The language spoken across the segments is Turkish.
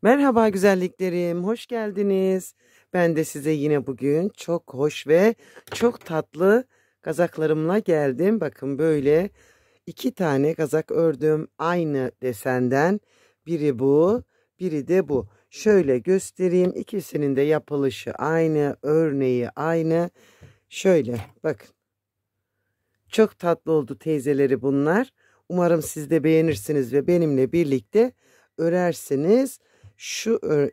Merhaba güzelliklerim, hoş geldiniz. Ben de size yine bugün çok hoş ve çok tatlı kazaklarımla geldim. Bakın böyle iki tane kazak ördüm aynı desenden. Biri bu, biri de bu. Şöyle göstereyim. İkisinin de yapılışı aynı, örneği aynı. Şöyle bakın. Çok tatlı oldu teyzeleri bunlar. Umarım siz de beğenirsiniz ve benimle birlikte örersiniz.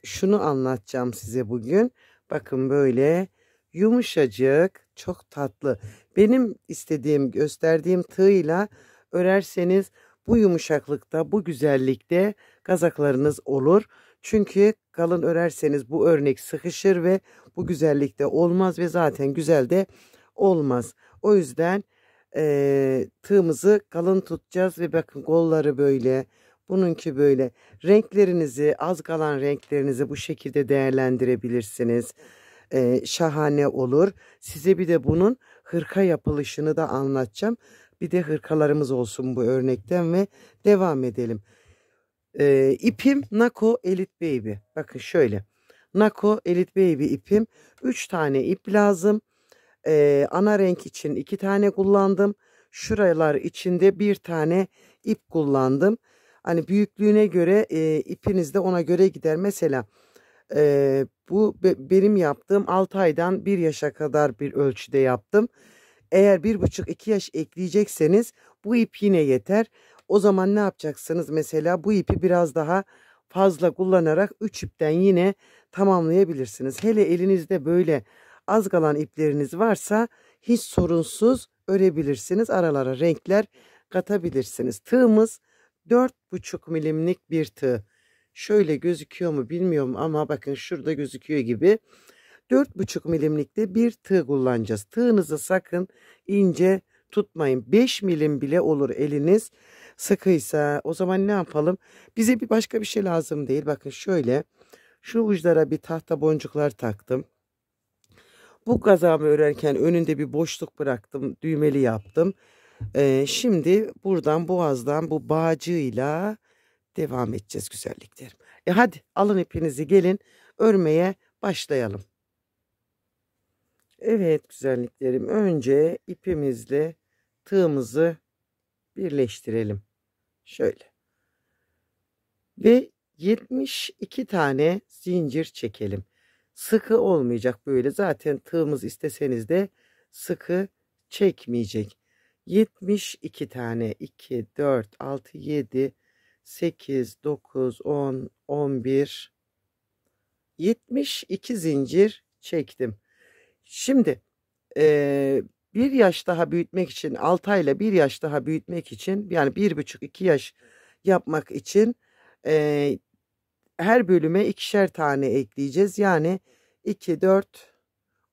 Şunu anlatacağım size bugün. Bakın böyle yumuşacık, çok tatlı. Benim istediğim, gösterdiğim tığla örerseniz bu yumuşaklıkta, bu güzellikte kazaklarınız olur. Çünkü kalın örerseniz bu örnek sıkışır ve bu güzellikte olmaz ve zaten güzel de olmaz. O yüzden tığımızı kalın tutacağız ve bakın kolları böyle, bununki böyle. Renklerinizi, az kalan renklerinizi bu şekilde değerlendirebilirsiniz. Şahane olur. Size bir de bunun hırka yapılışını da anlatacağım. Bir de hırkalarımız olsun bu örnekten ve devam edelim. İpim Nako Elite Baby. Bakın şöyle. Nako Elite Baby ipim. 3 tane ip lazım. Ana renk için 2 tane kullandım. Şuralar içinde bir tane ip kullandım. Hani büyüklüğüne göre ipiniz de ona göre gider. Mesela bu benim yaptığım 6 aydan 1 yaşa kadar bir ölçüde yaptım. Eğer 1,5-2 yaş ekleyecekseniz bu ip yine yeter. O zaman ne yapacaksınız? Mesela bu ipi biraz daha fazla kullanarak 3 ipten yine tamamlayabilirsiniz. Hele elinizde böyle az kalan ipleriniz varsa hiç sorunsuz örebilirsiniz. Aralara renkler katabilirsiniz. Tığımız 4,5 milimlik bir tığ. Şöyle gözüküyor mu bilmiyorum ama bakın şurada gözüküyor gibi. 4,5 milimlikte bir tığ kullanacağız. Tığınızı sakın ince tutmayın. 5 milim bile olur eliniz sıkıysa. O zaman ne yapalım? Bize bir başka bir şey lazım değil. Bakın şöyle şu uçlara bir tahta boncuklar taktım. Bu kazağımı örerken önünde bir boşluk bıraktım. Düğmeli yaptım. Şimdi buradan boğazdan bu bağcığıyla devam edeceğiz güzelliklerim. Hadi alın ipinizi gelin örmeye başlayalım. Evet güzelliklerim, önce ipimizle tığımızı birleştirelim. Şöyle. Ve 72 tane zincir çekelim. Sıkı olmayacak böyle. Zaten tığımız isteseniz de sıkı çekmeyecek. 72 tane 2, 4, 6, 7, 8, 9, 10, 11, 72 zincir çektim. Şimdi bir yaş daha büyütmek için 6 ayla bir yaş daha büyütmek için yani 1,5-2 yaş yapmak için her bölüme ikişer tane ekleyeceğiz. Yani 2, 4,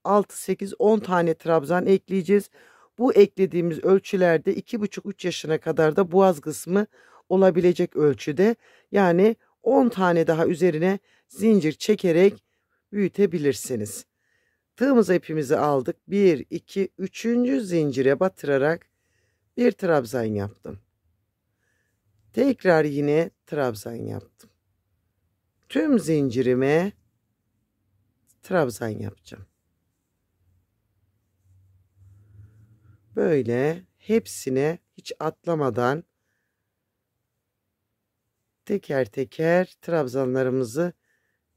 6, 8, 10 tane trabzan ekleyeceğiz. Bu eklediğimiz ölçülerde 2,5-3 yaşına kadar da boğaz kısmı olabilecek ölçüde. Yani 10 tane daha üzerine zincir çekerek büyütebilirsiniz. Tığımıza ipimizi aldık. 1, 2, 3. zincire batırarak bir trabzan yaptım. Tekrar yine trabzan yaptım. Tüm zincirime trabzan yapacağım. Böyle hepsine hiç atlamadan teker teker trabzanlarımızı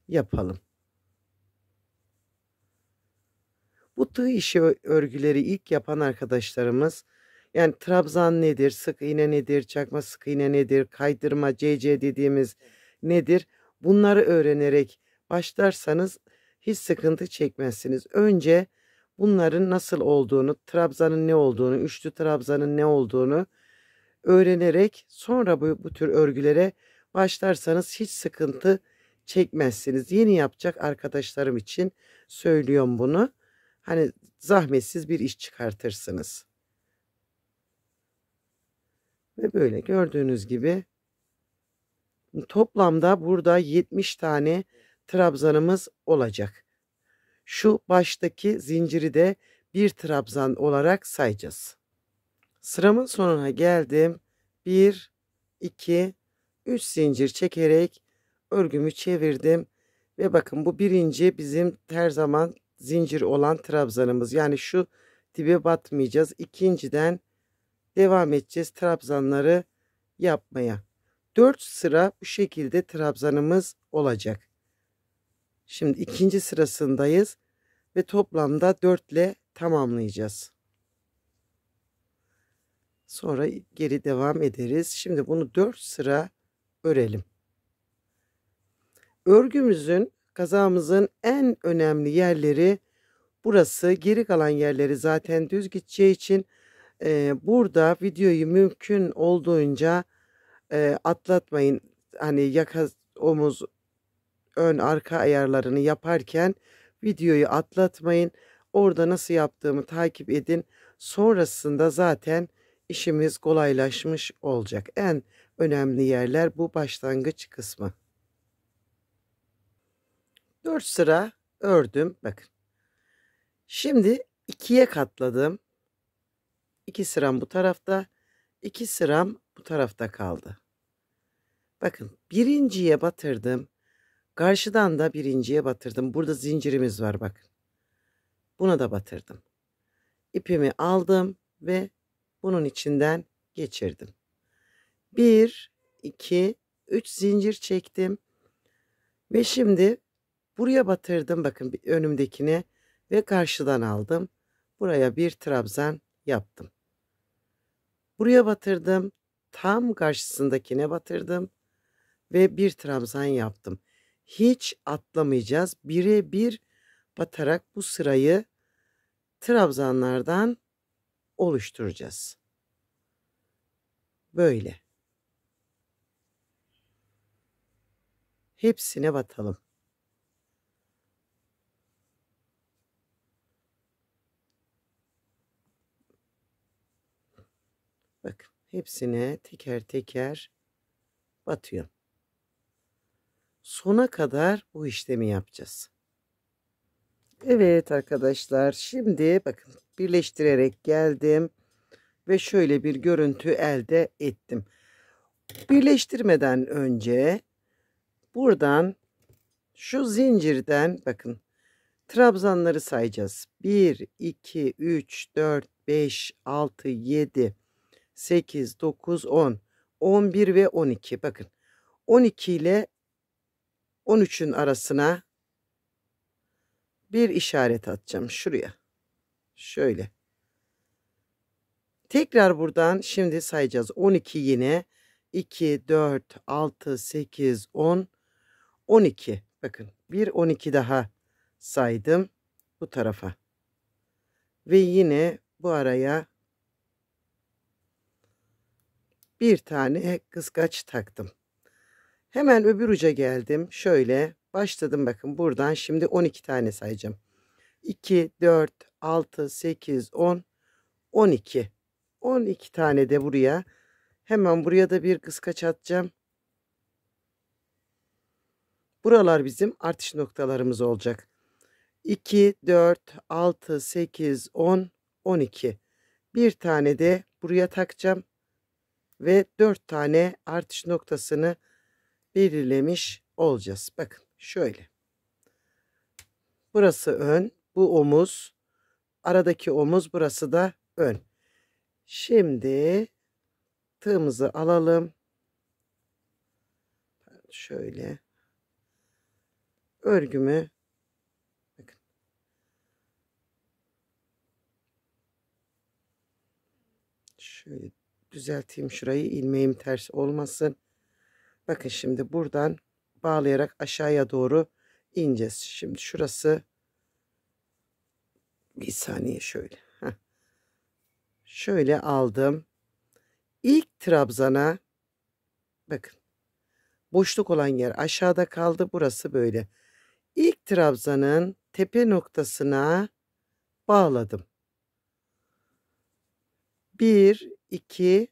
yapalım. Bu tığ işi örgüleri ilk yapan arkadaşlarımız yani trabzan nedir, sık iğne nedir, çakma sık iğne nedir, kaydırma CC dediğimiz nedir? Bunları öğrenerek başlarsanız hiç sıkıntı çekmezsiniz. Önce bunların nasıl olduğunu, trabzanın ne olduğunu, üçlü trabzanın ne olduğunu öğrenerek sonra bu tür örgülere başlarsanız hiç sıkıntı çekmezsiniz. Yeni yapacak arkadaşlarım için söylüyorum bunu. Hani zahmetsiz bir iş çıkartırsınız. Ve böyle gördüğünüz gibi toplamda burada 70 tane trabzanımız olacak. Şu baştaki zinciri de bir trabzan olarak sayacağız. Sıramın sonuna geldim. 1, 2, 3 zincir çekerek örgümü çevirdim ve bakın bu birinci bizim her zaman zincir olan trabzanımız. Yani şu dibe batmayacağız. İkinciden devam edeceğiz trabzanları yapmaya. 4 sıra bu şekilde trabzanımız olacak. Şimdi ikinci sırasındayız ve toplamda 4 ile tamamlayacağız. Sonra geri devam ederiz. Şimdi bunu 4 sıra örelim. Örgümüzün, kazağımızın en önemli yerleri burası. Geri kalan yerleri zaten düz gideceği için burada videoyu mümkün olduğunca atlatmayın. Hani yaka, omuz, ön, arka ayarlarını yaparken videoyu atlatmayın. Orada nasıl yaptığımı takip edin. Sonrasında zaten işimiz kolaylaşmış olacak. En önemli yerler bu başlangıç kısmı. 4 sıra ördüm. Bakın. Şimdi 2'ye katladım. 2 sıram bu tarafta, 2 sıram bu tarafta kaldı. Bakın birinciye batırdım. Karşıdan da birinciye batırdım. Burada zincirimiz var bakın. Buna da batırdım. İpimi aldım ve bunun içinden geçirdim. 1, 2, 3 zincir çektim. Ve şimdi buraya batırdım bakın önümdekine ve karşıdan aldım. Buraya bir trabzan yaptım. Buraya batırdım. Tam karşısındakine batırdım. Ve bir trabzan yaptım. Hiç atlamayacağız. Birebir batarak bu sırayı trabzanlardan oluşturacağız. Böyle. Hepsine batalım. Bakın hepsine teker teker batıyorum. Sona kadar bu işlemi yapacağız. Evet arkadaşlar, şimdi bakın birleştirerek geldim ve şöyle bir görüntü elde ettim. Birleştirmeden önce buradan şu zincirden bakın trabzanları sayacağız. 1, 2, 3, 4, 5, 6, 7, 8, 9, 10, 11 ve 12. Bakın 12 ile 13'ün arasına bir işaret atacağım şuraya. Şöyle. Tekrar buradan şimdi sayacağız. 12 yine. 2, 4, 6, 8, 10, 12. Bakın bir 12 daha saydım bu tarafa. Ve yine bu araya bir tane kıskaç taktım. Hemen öbür uca geldim. Şöyle başladım bakın buradan şimdi 12 tane sayacağım. 2, 4, 6, 8, 10, 12. 12 tane de buraya. Hemen buraya da bir kıskaç atacağım. Buralar bizim artış noktalarımız olacak. 2, 4, 6, 8, 10, 12. Bir tane de buraya takacağım. Ve 4 tane artış noktasını belirlemiş olacağız. Bakın şöyle. Burası ön. Bu omuz. Aradaki omuz. Burası da ön. Şimdi tığımızı alalım. Şöyle. Örgümü bakın. Şöyle düzelteyim şurayı. İlmeğim ters olmasın. Bakın şimdi buradan bağlayarak aşağıya doğru ineceğiz. Şimdi şurası bir saniye şöyle. Heh. Şöyle aldım. İlk trabzana bakın. Boşluk olan yer aşağıda kaldı. Burası böyle. İlk trabzanın tepe noktasına bağladım. 1, 2,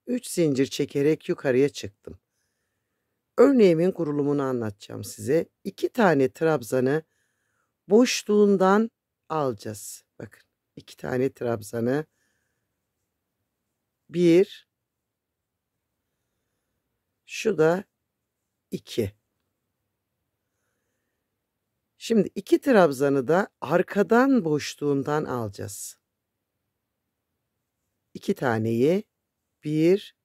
3 zincir çekerek yukarıya çıktım. Örneğimin kurulumunu anlatacağım size. 2 tane trabzanı boşluğundan alacağız. Bakın 2 tane trabzanı 1, şu da 2. Şimdi 2 trabzanı da arkadan boşluğundan alacağız. 2 taneyi 1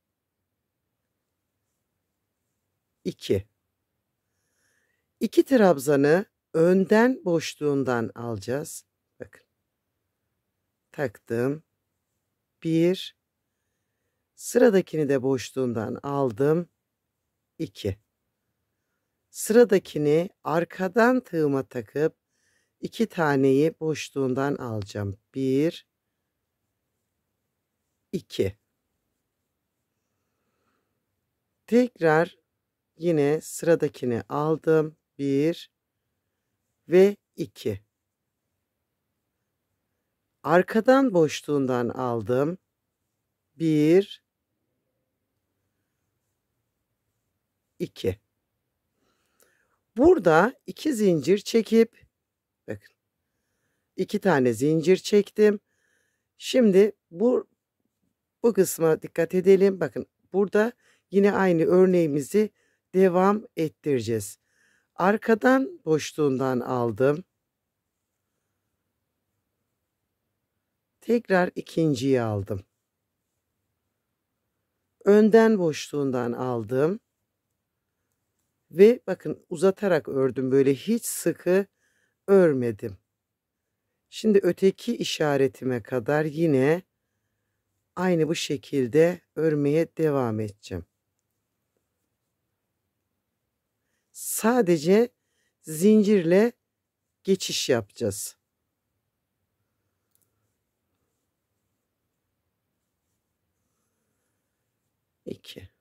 2. 2 trabzanı önden boşluğundan alacağız. Bakın. Taktım. 1. Sıradakini de boşluğundan aldım. 2. Sıradakini arkadan tığıma takıp 2 taneyi boşluğundan alacağım. 1 2. Tekrar yine sıradakini aldım. 1 ve 2. Arkadan boşluğundan aldım. 1 2. Burada 2 zincir çekip bakın 2 tane zincir çektim. Şimdi bu kısma dikkat edelim. Bakın burada yine aynı örneğimizi devam ettireceğiz. Arkadan boşluğundan aldım. Tekrar ikinciyi aldım. Önden boşluğundan aldım. Ve bakın uzatarak ördüm. Böyle hiç sıkı örmedim. Şimdi öteki işaretime kadar yine aynı bu şekilde örmeye devam edeceğim. Sadece zincirle geçiş yapacağız. İki.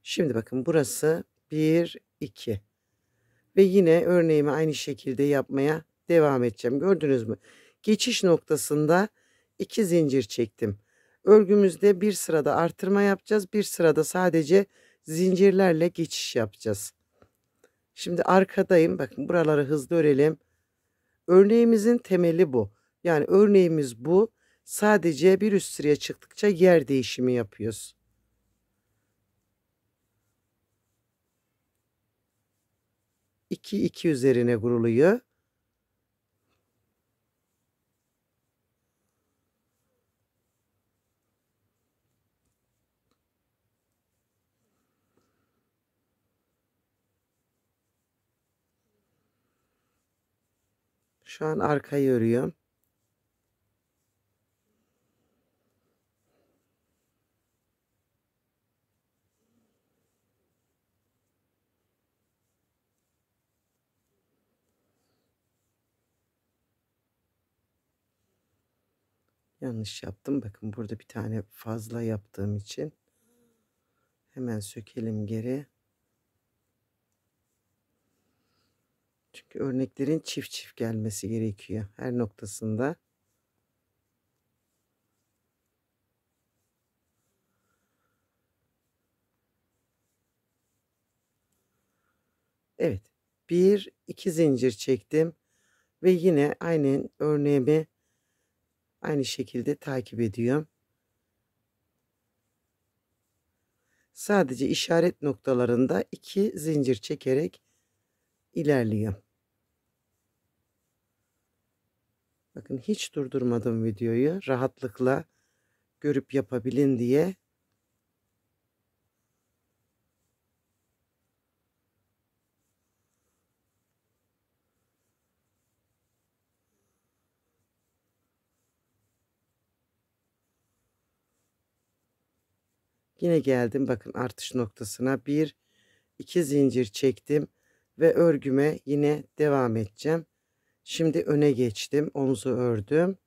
Şimdi bakın burası 1 2 ve yine örneğimi aynı şekilde yapmaya devam edeceğim. Gördünüz mü? Geçiş noktasında 2 zincir çektim. Örgümüzde bir sırada artırma yapacağız. Bir sırada sadece zincirlerle geçiş yapacağız. Şimdi arkadayım. Bakın buraları hızlı örelim. Örneğimizin temeli bu. Yani örneğimiz bu. Sadece bir üst sıraya çıktıkça yer değişimi yapıyoruz. İki iki üzerine kuruluyor. Şu an arkayı örüyorum. Yanlış yaptım. Bakın burada bir tane fazla yaptığım için. Hemen sökelim geri. Çünkü örneklerin çift çift gelmesi gerekiyor her noktasında. Evet. 1 2 zincir çektim ve yine aynı örneğimi aynı şekilde takip ediyorum. Sadece işaret noktalarında 2 zincir çekerek ilerliyorum. Bakın hiç durdurmadım videoyu. Rahatlıkla görüp yapabilin diye. Yine geldim bakın artış noktasına 1 2 zincir çektim ve örgüme yine devam edeceğim. Şimdi öne geçtim, omuzu ördüm.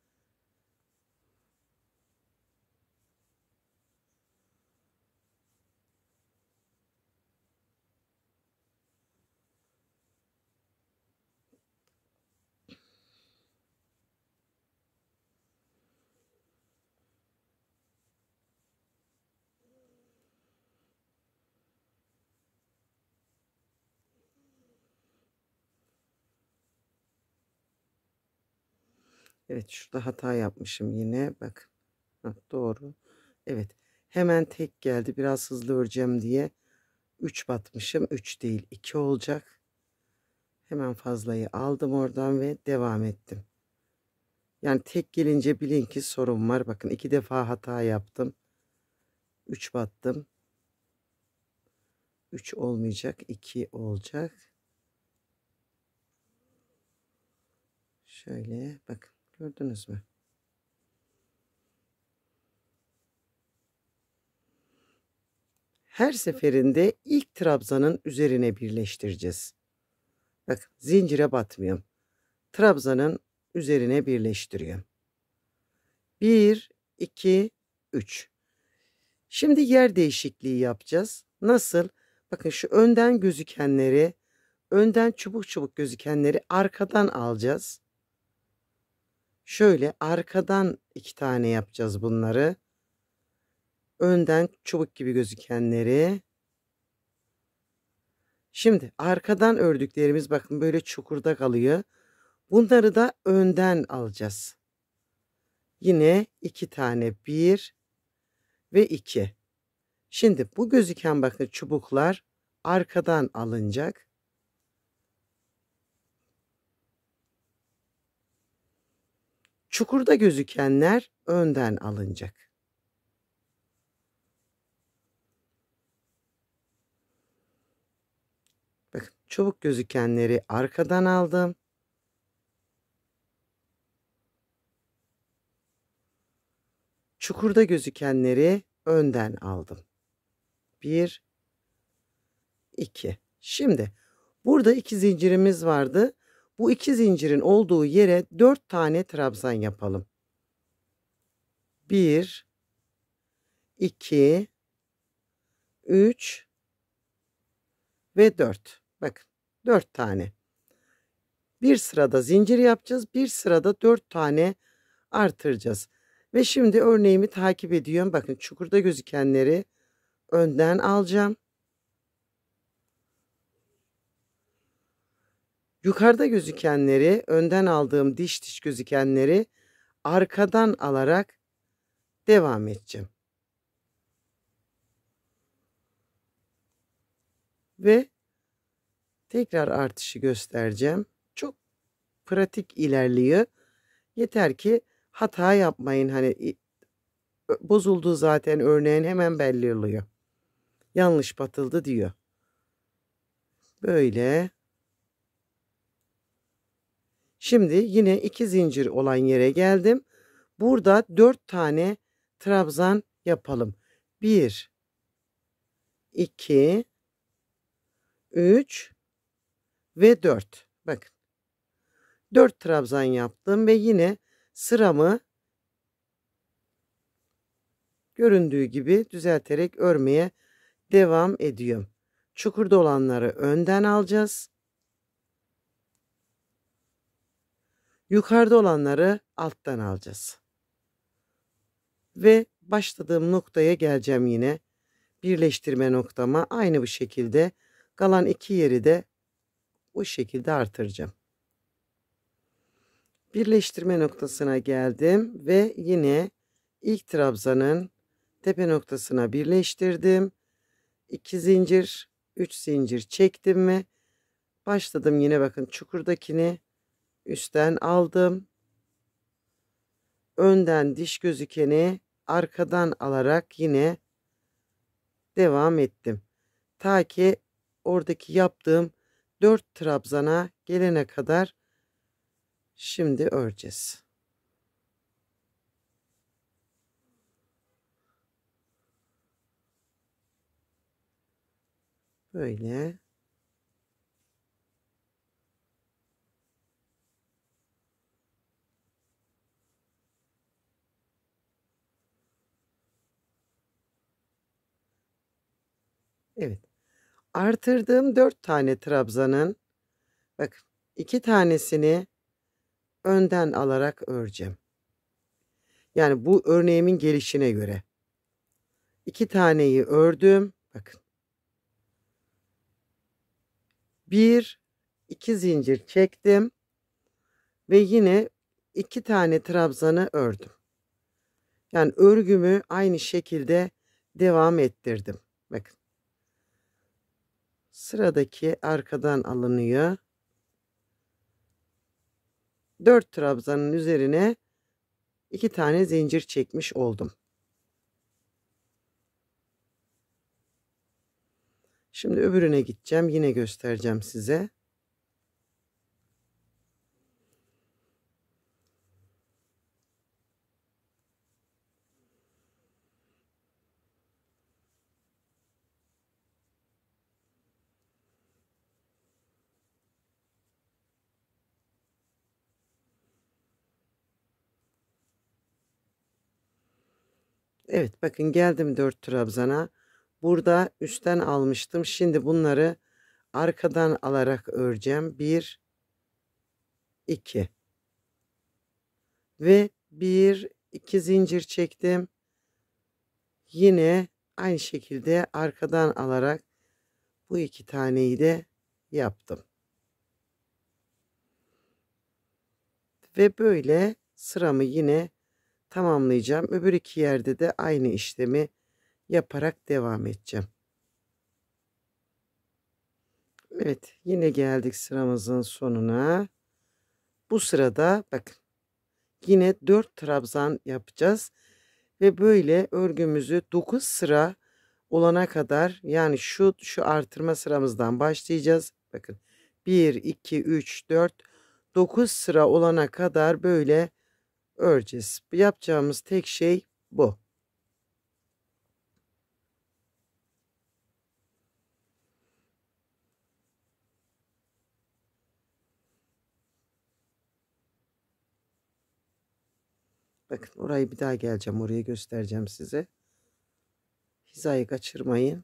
Evet, şurada hata yapmışım yine. Bak. Doğru. Evet. Hemen tek geldi. Biraz hızlı öreceğim diye 3 batmışım. 3 değil, 2 olacak. Hemen fazlayı aldım oradan ve devam ettim. Yani tek gelince bilin ki sorun var. Bakın 2 defa hata yaptım. 3 battım. 3 olmayacak, 2 olacak. Şöyle bakın, gördünüz mü? Her seferinde ilk trabzanın üzerine birleştireceğiz. Bak, zincire batmıyorum. Trabzanın üzerine birleştiriyorum. 1, 2, 3. Şimdi yer değişikliği yapacağız. Nasıl? Bakın şu önden gözükenleri, önden çubuk çubuk gözükenleri arkadan alacağız. Şöyle arkadan 2 tane yapacağız bunları. Önden çubuk gibi gözükenleri. Şimdi arkadan ördüklerimiz bakın böyle çukurda kalıyor. Bunları da önden alacağız. Yine 2 tane, 1 ve 2. Şimdi bu gözüken bakın çubuklar arkadan alınacak. Çukurda gözükenler önden alınacak. Bakın çubuk gözükenleri arkadan aldım. Çukurda gözükenleri önden aldım. 1, 2. Şimdi burada 2 zincirimiz vardı. Bu 2 zincirin olduğu yere 4 tane trabzan yapalım. 1, 2, 3 ve 4. Bakın 4 tane. Bir sırada zincir yapacağız. Bir sırada 4 tane artıracağız. Ve şimdi örneğimi takip ediyorum. Bakın çukurda gözükenleri önden alacağım. Yukarıda gözükenleri, önden aldığım diş diş gözükenleri arkadan alarak devam edeceğim. Ve tekrar artışı göstereceğim. Çok pratik ilerliyor. Yeter ki hata yapmayın. Hani bozulduğu zaten örneğin hemen belli oluyor. Yanlış batıldı diyor. Böyle. Şimdi yine 2 zincir olan yere geldim. Burada 4 tane trabzan yapalım. 1, 2, 3 ve 4. Bakın. 4 trabzan yaptım ve yine sıramı göründüğü gibi düzelterek örmeye devam ediyorum. Çukurda olanları önden alacağız. Yukarıda olanları alttan alacağız. Ve başladığım noktaya geleceğim yine. Birleştirme noktama aynı bu şekilde. Kalan 2 yeri de bu şekilde artıracağım. Birleştirme noktasına geldim ve yine ilk trabzanın tepe noktasına birleştirdim. 2 zincir, 3 zincir çektim ve başladım yine bakın çukurdakini üstten aldım. Önden diş gözükeni arkadan alarak yine devam ettim. Ta ki oradaki yaptığım 4 trabzana gelene kadar şimdi öreceğiz. Böyle. Evet. Artırdığım 4 tane trabzanın bakın 2 tanesini önden alarak öreceğim. Yani bu örneğimin gelişine göre. 2 taneyi ördüm. Bakın. 1, 2 zincir çektim. Ve yine 2 tane trabzanı ördüm. Yani örgümü aynı şekilde devam ettirdim. Bakın. Sıradaki arkadan alınıyor. 4 trabzanın üzerine 2 tane zincir çekmiş oldum. Şimdi öbürüne gideceğim. Yine göstereceğim size. Evet, bakın geldim 4 trabzana. Burada üstten almıştım. Şimdi bunları arkadan alarak öreceğim. 1 2 ve 1 2 zincir çektim. Yine aynı şekilde arkadan alarak bu 2 taneyi de yaptım. Ve böyle sıramı yine tamamlayacağım. Öbür iki yerde de aynı işlemi yaparak devam edeceğim. Evet, yine geldik sıramızın sonuna. Bu sırada bakın yine 4 trabzan yapacağız ve böyle örgümüzü 9 sıra olana kadar, yani şu artırma sıramızdan başlayacağız. Bakın 1 2 3 4 9 sıra olana kadar böyle öreceğiz. Yapacağımız tek şey bu. Bakın orayı bir daha geleceğim, oraya göstereceğim size. Hizayı kaçırmayın.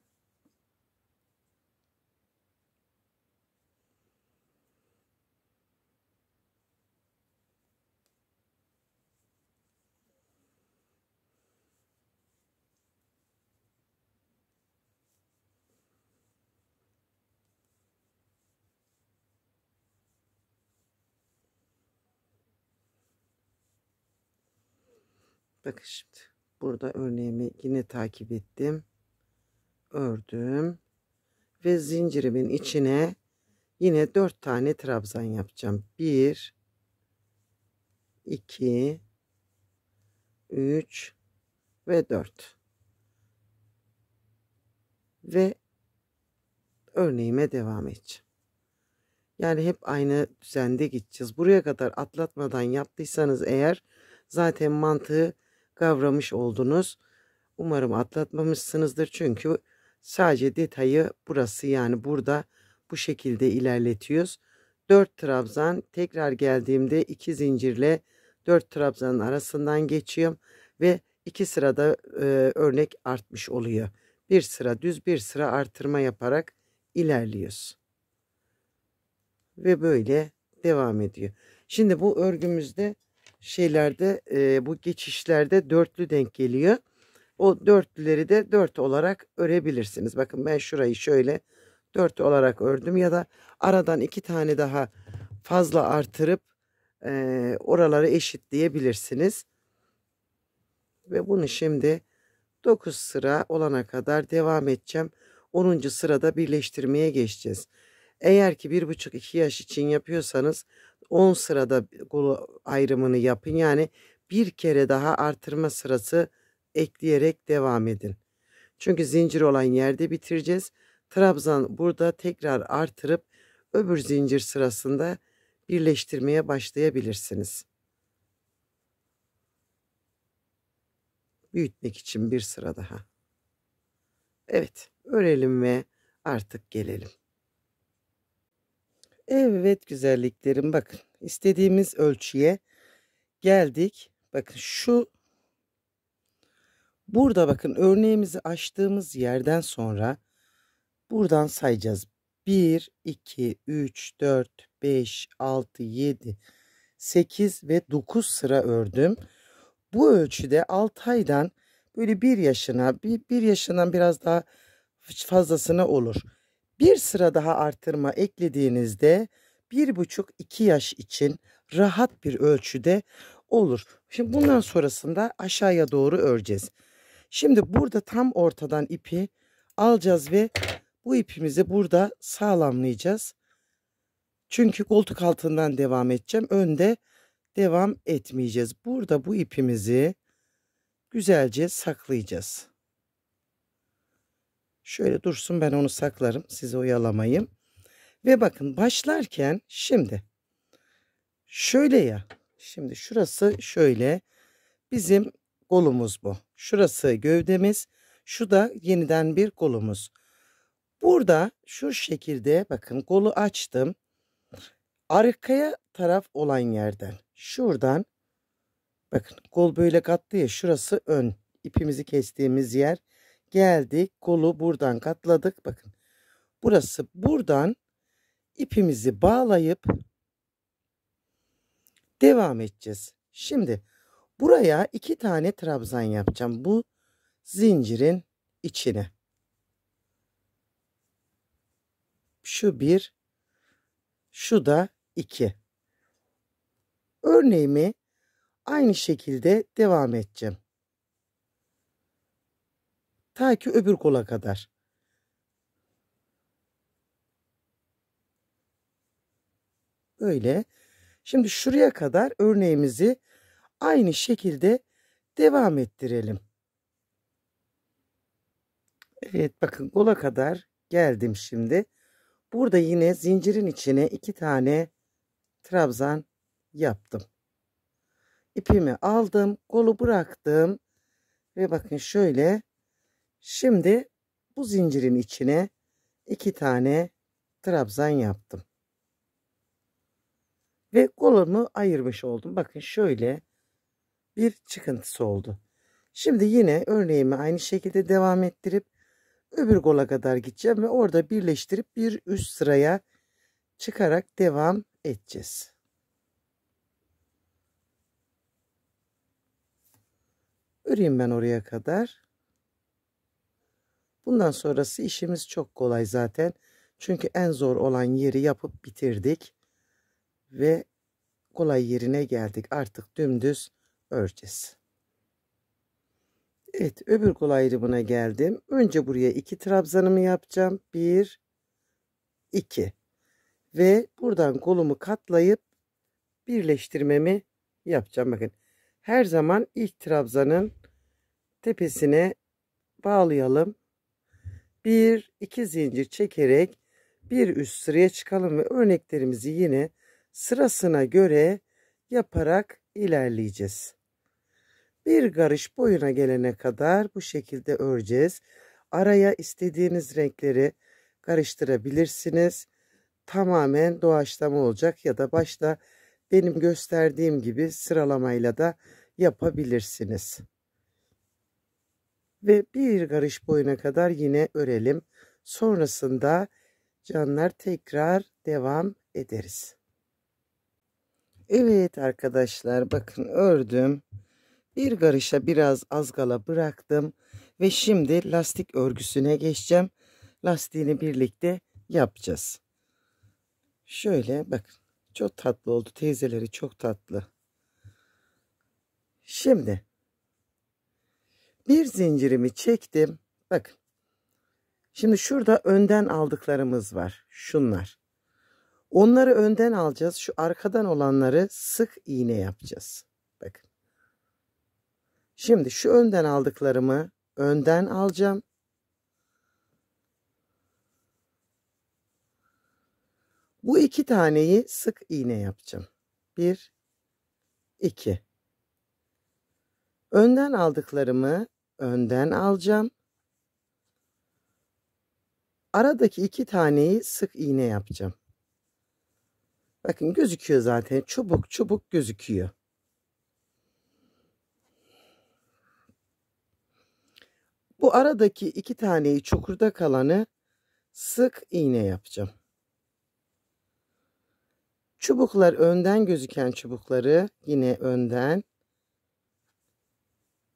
Bakın şimdi burada örneğimi yine takip ettim. Ördüm ve zincirimin içine yine 4 tane trabzan yapacağım. 1 2 3 ve 4 ve örneğime devam edeceğim. Yani hep aynı düzende gideceğiz. Buraya kadar atlatmadan yaptıysanız eğer zaten mantığı kavramış oldunuz. Umarım atlatmamışsınızdır, çünkü sadece detayı burası, yani burada bu şekilde ilerletiyoruz. 4 trabzan, tekrar geldiğimde 2 zincirle 4 trabzanın arasından geçiyorum ve 2 sırada örnek artmış oluyor. Bir sıra düz, bir sıra artırma yaparak ilerliyoruz. Ve böyle devam ediyor. Şimdi bu örgümüzde şeylerde bu geçişlerde dörtlü denk geliyor. O dörtlüleri de 4 olarak örebilirsiniz. Bakın ben şurayı şöyle 4 olarak ördüm, ya da aradan 2 tane daha fazla artırıp oraları eşitleyebilirsiniz. Ve bunu şimdi 9 sıra olana kadar devam edeceğim. 10. sırada birleştirmeye geçeceğiz. Eğer ki 1,5-2 yaş için yapıyorsanız 10 sırada ayrımını yapın. Yani bir kere daha artırma sırası ekleyerek devam edin. Çünkü zincir olan yerde bitireceğiz. Trabzan burada tekrar artırıp öbür zincir sırasında birleştirmeye başlayabilirsiniz. Büyütmek için bir sıra daha. Evet, örelim ve artık gelelim. Evet güzelliklerim, bakın istediğimiz ölçüye geldik. Bakın burada bakın örneğimizi açtığımız yerden sonra buradan sayacağız. 1 2 3 4 5 6 7 8 ve 9 sıra ördüm. Bu ölçüde 6 aydan böyle 1 yaşına, bir yaşından biraz daha fazlasına olur. Bir sıra daha artırma eklediğinizde 1,5-2 yaş için rahat bir ölçüde olur. Şimdi bundan sonrasında aşağıya doğru öreceğiz. Şimdi burada tam ortadan ipi alacağız ve bu ipimizi burada sağlamlayacağız. Çünkü koltuk altından devam edeceğim. Önde devam etmeyeceğiz. Burada bu ipimizi güzelce saklayacağız. Şöyle dursun, ben onu saklarım, sizi oyalamayayım. Ve bakın başlarken şimdi şöyle ya. Şimdi şurası şöyle. Bizim kolumuz bu. Şurası gövdemiz. Şu da yeniden bir kolumuz. Burada şu şekilde bakın kolu açtım. Arkaya taraf olan yerden şuradan bakın kol böyle kattı ya, şurası ön. İpimizi kestiğimiz yer. Geldik, kolu buradan katladık. Bakın burası, buradan ipimizi bağlayıp devam edeceğiz. Şimdi buraya 2 tane trabzan yapacağım. Bu zincirin içine. Şu 1, şu da 2. Örneğimi aynı şekilde devam edeceğim. Ta ki öbür kola kadar. Böyle. Şimdi şuraya kadar örneğimizi aynı şekilde devam ettirelim. Evet, bakın kola kadar geldim şimdi. Burada yine zincirin içine 2 tane trabzan yaptım. İpimi aldım, kolu bıraktım ve bakın şöyle. Şimdi bu zincirin içine 2 tane trabzan yaptım. Ve kolumu ayırmış oldum. Bakın şöyle bir çıkıntısı oldu. Şimdi yine örneğimi aynı şekilde devam ettirip öbür kola kadar gideceğim ve orada birleştirip bir üst sıraya çıkarak devam edeceğiz. Öreyim ben oraya kadar. Bundan sonrası işimiz çok kolay zaten. Çünkü en zor olan yeri yapıp bitirdik. Ve kolay yerine geldik. Artık dümdüz öreceğiz. Evet, öbür kol ayrımına geldim. Önce buraya 2 trabzanımı yapacağım. 1, 2. Ve buradan kolumu katlayıp birleştirmemi yapacağım. Bakın her zaman ilk trabzanın tepesine bağlayalım. 1, 2 zincir çekerek bir üst sıraya çıkalım ve örneklerimizi yine sırasına göre yaparak ilerleyeceğiz. Bir karış boyuna gelene kadar bu şekilde öreceğiz. Araya istediğiniz renkleri karıştırabilirsiniz. Tamamen doğaçlama olacak ya da başta benim gösterdiğim gibi sıralamayla da yapabilirsiniz. Ve bir karış boyuna kadar yine örelim. Sonrasında canlar tekrar devam ederiz. Evet arkadaşlar, bakın ördüm. Bir karışa biraz azgala bıraktım ve şimdi lastik örgüsüne geçeceğim. Lastiğini birlikte yapacağız. Şöyle bakın, çok tatlı oldu, teyzeleri çok tatlı. Şimdi bir zincirimi çektim. Bakın şimdi şurada önden aldıklarımız var, şunlar. Onları önden alacağız. Şu arkadan olanları sık iğne yapacağız. Bakın. Şimdi şu önden aldıklarımı önden alacağım. Bu 2 taneyi sık iğne yapacağım. 1, 2. Önden aldıklarımı önden alacağım. Aradaki 2 taneyi sık iğne yapacağım. Bakın gözüküyor zaten. Çubuk çubuk gözüküyor. Bu aradaki 2 taneyi, çukurda kalanı sık iğne yapacağım. Çubuklar önden gözüken çubukları yine önden.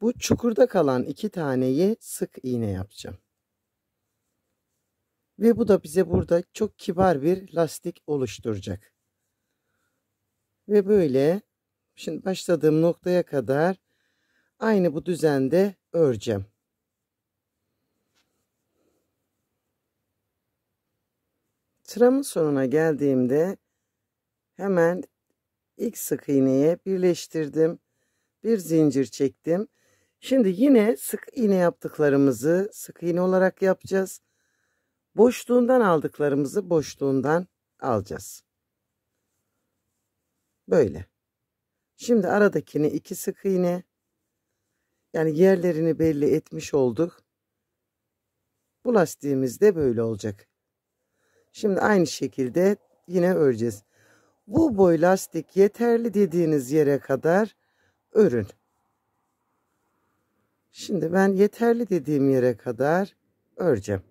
Bu çukurda kalan 2 taneyi sık iğne yapacağım. Ve bu da bize burada çok kibar bir lastik oluşturacak. Ve böyle şimdi başladığım noktaya kadar aynı bu düzende öreceğim. Sıramın sonuna geldiğimde hemen İlk sık iğneye birleştirdim. Bir zincir çektim. Şimdi yine sık iğne yaptıklarımızı sık iğne olarak yapacağız. Boşluğundan aldıklarımızı boşluğundan alacağız. Böyle. Şimdi aradakini 2 sık iğne. Yani yerlerini belli etmiş olduk. Bu lastiğimiz de böyle olacak. Şimdi aynı şekilde yine öreceğiz. Bu boy lastik yeterli dediğiniz yere kadar örün. Şimdi ben yeterli dediğim yere kadar öreceğim.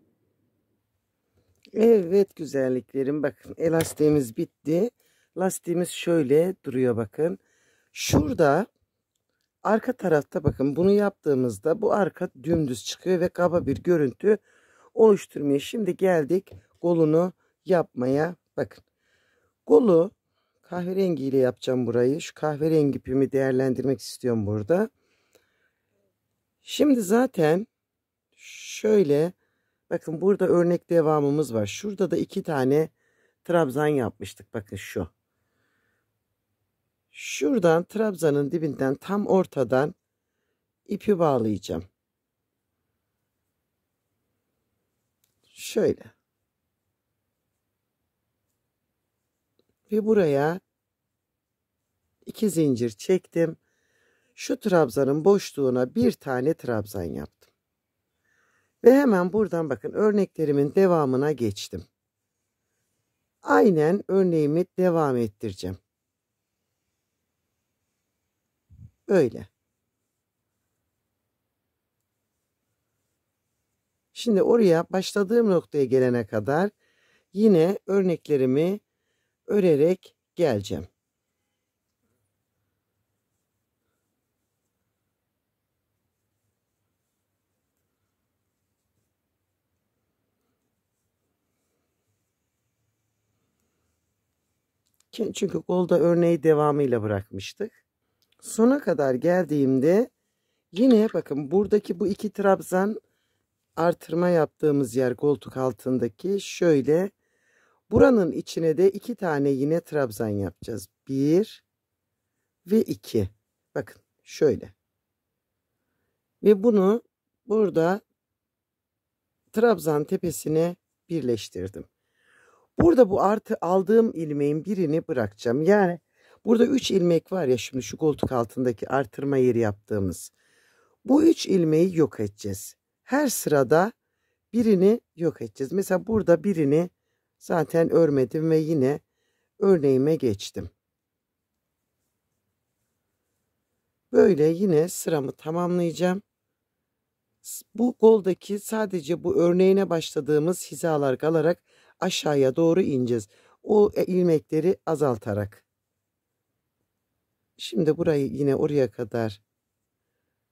Evet güzelliklerim, bakın elastiğimiz bitti. Lastiğimiz şöyle duruyor bakın. Şurada arka tarafta bakın bunu yaptığımızda bu arka dümdüz çıkıyor ve kaba bir görüntü oluşturmuyor. Şimdi geldik kolunu yapmaya. Bakın kolu kahverengiyle yapacağım burayı. Şu kahverengi ipimi değerlendirmek istiyorum burada. Şimdi zaten şöyle bakın burada örnek devamımız var. Şurada da 2 tane trabzan yapmıştık. Bakın şu. Şuradan trabzanın dibinden tam ortadan ipi bağlayacağım. Şöyle. Ve buraya 2 zincir çektim. Şu trabzanın boşluğuna bir tane trabzan yaptım. Ve hemen buradan bakın örneklerimin devamına geçtim. Aynen örneğimi devam ettireceğim. Böyle. Şimdi oraya başladığım noktaya gelene kadar yine örneklerimi örerek geleceğim. Çünkü kolda örneği devamıyla bırakmıştık. Sona kadar geldiğimde yine bakın buradaki bu 2 trabzan artırma yaptığımız yer koltuk altındaki şöyle buranın içine de 2 tane yine trabzan yapacağız. 1 ve 2. Bakın şöyle. Ve bunu burada trabzan tepesine birleştirdim. Burada bu artı aldığım ilmeğin birini bırakacağım. Yani burada 3 ilmek var ya şimdi şu koltuk altındaki artırma yeri yaptığımız. Bu 3 ilmeği yok edeceğiz. Her sırada birini yok edeceğiz. Mesela burada birini zaten örmedim ve yine örneğime geçtim. Böyle yine sıramı tamamlayacağım. Bu koldaki sadece bu örneğine başladığımız hizalar kalarak aşağıya doğru ineceğiz. O ilmekleri azaltarak. Şimdi burayı yine oraya kadar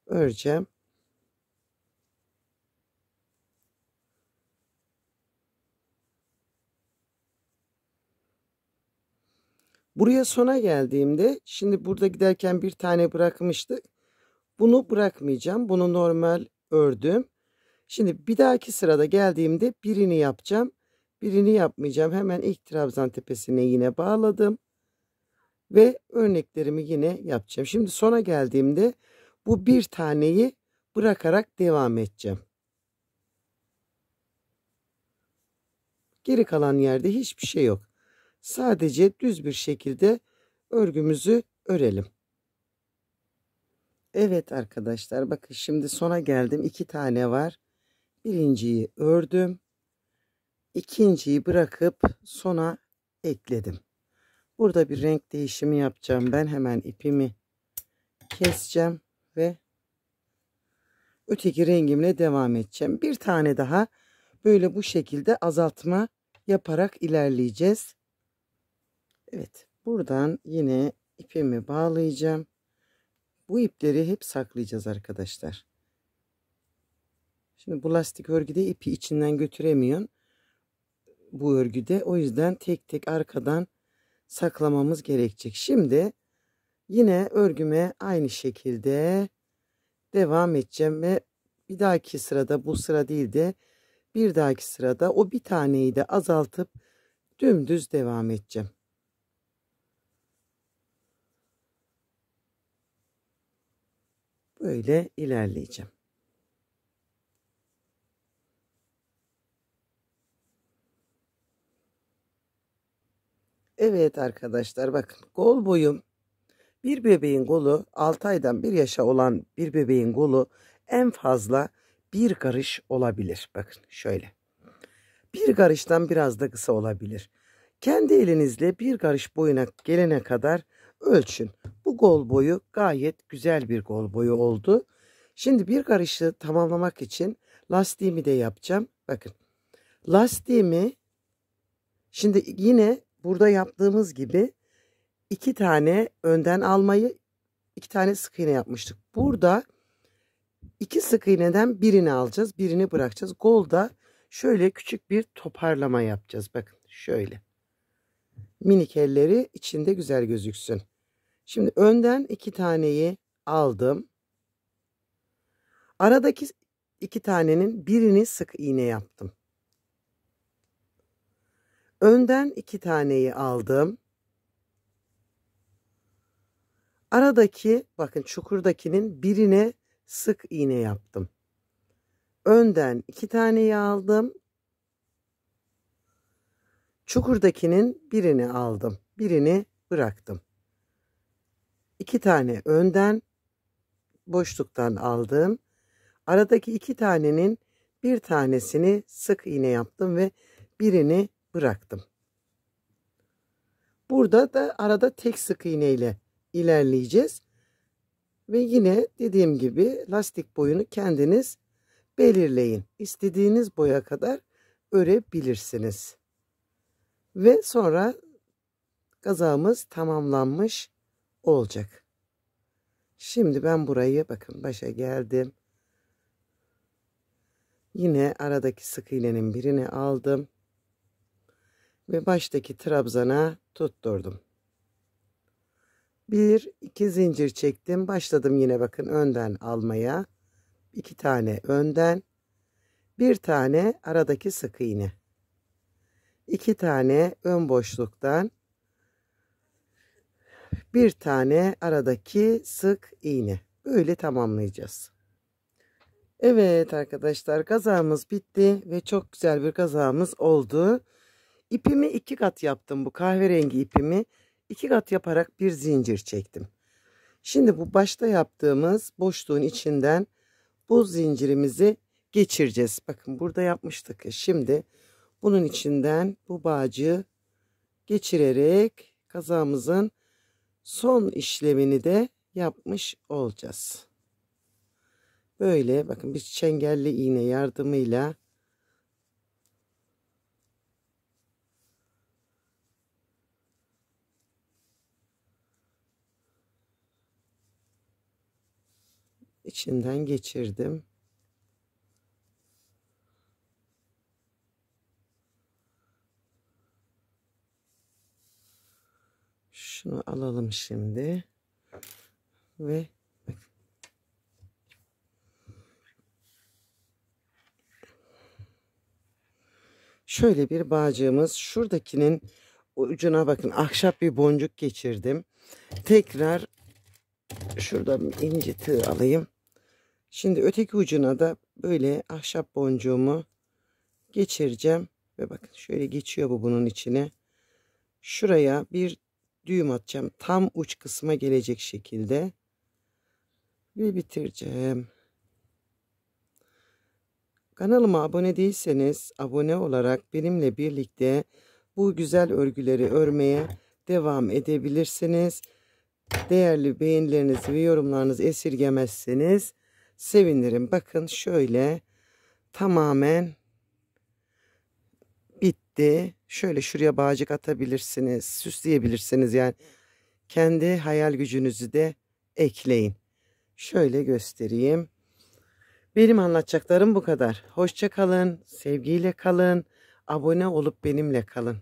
öreceğim. Buraya sona geldiğimde şimdi burada giderken bir tane bırakmıştık. Bunu bırakmayacağım. Bunu normal ördüm. Şimdi bir dahaki sırada geldiğimde birini yapacağım. Birini yapmayacağım. Hemen ilk trabzan tepesine yine bağladım. Ve örneklerimi yine yapacağım. Şimdi sona geldiğimde bu bir taneyi bırakarak devam edeceğim. Geri kalan yerde hiçbir şey yok. Sadece düz bir şekilde örgümüzü örelim. Evet arkadaşlar bakın şimdi sona geldim. 2 tane var. Birinciyi ördüm. İkinciyi bırakıp sona ekledim. Burada bir renk değişimi yapacağım. Ben hemen ipimi keseceğim ve öteki rengimle devam edeceğim. Bir tane daha böyle bu şekilde azaltma yaparak ilerleyeceğiz. Evet, buradan yine ipimi bağlayacağım. Bu ipleri hep saklayacağız arkadaşlar. Şimdi bu lastik örgüde ipi içinden götüremiyorsun. Bu örgüde o yüzden tek tek arkadan saklamamız gerekecek. Şimdi yine örgüme aynı şekilde devam edeceğim ve bir dahaki sırada bu sıra değil de bir dahaki sırada o bir taneyi de azaltıp dümdüz devam edeceğim. Böyle ilerleyeceğim. Evet arkadaşlar, bakın kol boyum, bir bebeğin kolu, 6 aydan 1 yaşa olan bir bebeğin kolu en fazla bir karış olabilir. Bakın şöyle. Bir karıştan biraz da kısa olabilir. Kendi elinizle bir karış boyuna gelene kadar ölçün. Bu kol boyu gayet güzel bir kol boyu oldu. Şimdi bir karışı tamamlamak için lastiğimi de yapacağım. Bakın lastiğimi şimdi yine burada yaptığımız gibi 2 tane önden almayı, 2 tane sık iğne yapmıştık. Burada 2 sık iğneden birini alacağız, birini bırakacağız. Kolda şöyle küçük bir toparlama yapacağız. Bakın şöyle. Minik elleri içinde güzel gözüksün. Şimdi önden 2 taneyi aldım. Aradaki 2 tanenin birini sık iğne yaptım. Önden 2 taneyi aldım. Aradaki, bakın çukurdakinin birine sık iğne yaptım. Önden 2 taneyi aldım. Çukurdakinin birini aldım. Birini bıraktım. 2 tane önden boşluktan aldım. Aradaki 2 tanenin bir tanesini sık iğne yaptım ve birini bıraktım. Burada da arada tek sık iğne ile ilerleyeceğiz. Ve yine dediğim gibi lastik boyunu kendiniz belirleyin. İstediğiniz boya kadar örebilirsiniz. Ve sonra kazağımız tamamlanmış olacak. Şimdi ben burayı, bakın başa geldim. Yine aradaki sık iğnenin birini aldım. Ve baştaki trabzana tutturdum. 1-2 zincir çektim. Başladım yine, bakın önden almaya. 2 tane önden. 1 tane aradaki sık iğne. 2 tane ön boşluktan. 1 tane aradaki sık iğne. Böyle tamamlayacağız. Evet arkadaşlar, kazağımız bitti ve çok güzel bir kazağımız oldu. İpimi 2 kat yaptım. Bu kahverengi ipimi 2 kat yaparak bir zincir çektim. Şimdi bu başta yaptığımız boşluğun içinden bu zincirimizi geçireceğiz. Bakın burada yapmıştık ya. Şimdi bunun içinden bu bağcığı geçirerek kazağımızın son işlemini de yapmış olacağız. Böyle bakın bir çengelli iğne yardımıyla içinden geçirdim. Şunu alalım şimdi ve şöyle bir bağcığımız, şuradakinin ucuna bakın ahşap bir boncuk geçirdim. Tekrar şuradan ince tığ alayım. Şimdi öteki ucuna da böyle ahşap boncuğumu geçireceğim ve bakın şöyle geçiyor bu bunun içine. Şuraya bir düğüm atacağım. Tam uç kısma gelecek şekilde ve bitireceğim. Kanalıma abone değilseniz abone olarak benimle birlikte bu güzel örgüleri örmeye devam edebilirsiniz. Değerli beğenilerinizi ve yorumlarınızı esirgemezseniz sevinirim. Bakın şöyle tamamen bitti. Şöyle şuraya bağcık atabilirsiniz, süsleyebilirsiniz. Yani kendi hayal gücünüzü de ekleyin. Şöyle göstereyim. Benim anlatacaklarım bu kadar. Hoşça kalın, sevgiyle kalın, abone olup benimle kalın.